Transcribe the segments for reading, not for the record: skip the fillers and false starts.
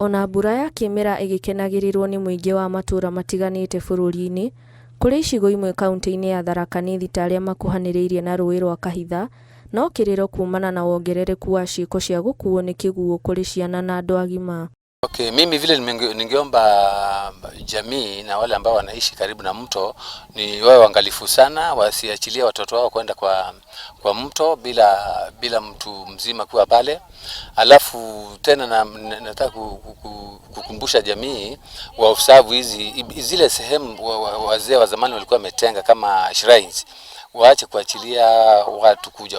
Ona mbura ya kĩmera ĩgĩkenagĩrĩrwo nĩ mũingĩ wa matũũra matiganĩte bũrũri-inĩ, kũrĩ icigo imwe kaunti-inĩ ya Tharaka Nithi ta arĩa makuhanĩrĩirie na rũũĩ rwa Kahitha, no kĩrĩro kumana na wongerereku wa ciĩko cia gũkuo nĩ kĩguũ kũrĩ ciana na andũ agima. Okay, mimi vile ningeomba jamii na wale ambao wanaishi karibu na mto ni wawe waangalifu sana, wasiachilie watoto wao kwenda kwa mto bila mtu mzima kuwa pale. Alafu tena nataka kukumbusha jamii wa observe zile sehemu wazee wa zamani walikuwa wametenga kama shrines. Waache kuachilia watu kuja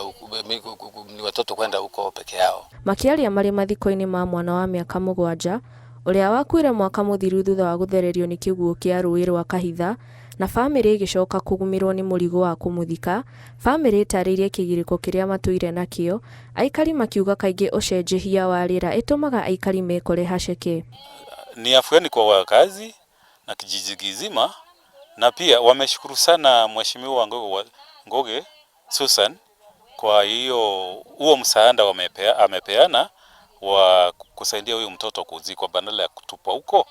ni watoto kwenda huko peke yao. Makiaria marĩ mathiko-inĩ ma mwana wa mĩaka 7 ũrĩa wakuire mwaka mũthiru thutha wa gũthererio nĩ kĩguũ kĩa rũũĩ rwa Kahitha na famĩlĩ ĩgĩcoka kũgũmĩrwo nĩ mũrigo wa kũmũthika, famĩlĩ ĩtarĩirie kĩgirĩko kĩrĩa matũire nakĩo, aikari makiuga kaingĩ ũcenjehia wa rĩera ĩtũmaga aikari mekore haceke. Ni afueni kwa wakazi na kijiji kizima, na pia wameshukuru sana Mheshimiwa Ngugi Susan kwa huo msaada amepeana wa kusaidia huyu mtoto kuzikwa badala ya kutupwa huko.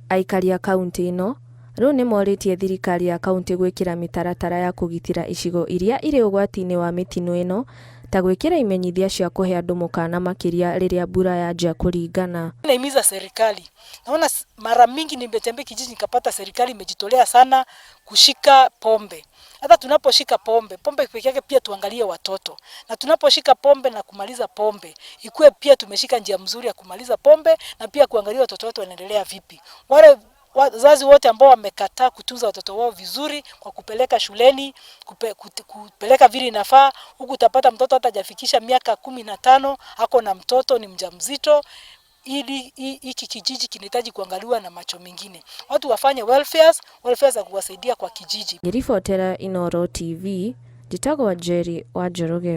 Aikari a kaunti ĩno rĩu nĩ morĩtie thirikari ya kaunti gwĩkĩra mĩtaratara ya kũgitĩra icigo iria irĩ ũgwati-inĩ wa mĩtino ĩno, ta gwĩkĩra imenyithia cia kũhe andũ mũkana makĩria rĩrĩa mbura yanjia kũringana. Naimiza serikali. Naona mara mingi nimetembea kijiji nikapata serikali imejitolea sana kushika pombe. Hata tunaposhika pombe peke yake pia tuangalie watoto. Na tunaposhika pombe na kumaliza pombe, ikuwe pia tumeshika njia mzuri ya kumaliza pombe na pia kuangalia watoto wetu wanaendelea vipi. Wale wazazi wote ambao wamekataa kutunza watoto wao vizuri kwa kupeleka shuleni, kupeleka vile inafaa, huku utapata mtoto hata hajafikisha miaka 15, ako na mtoto ni mjamzito. Hiki kijiji kinahitaji kuangaliwa na macho mengine. Watu wafanye welfares za kuwasaidia kwa kijiji. Ngĩribotera Inooro TV, njĩtagwo Jerry wa Njoroge.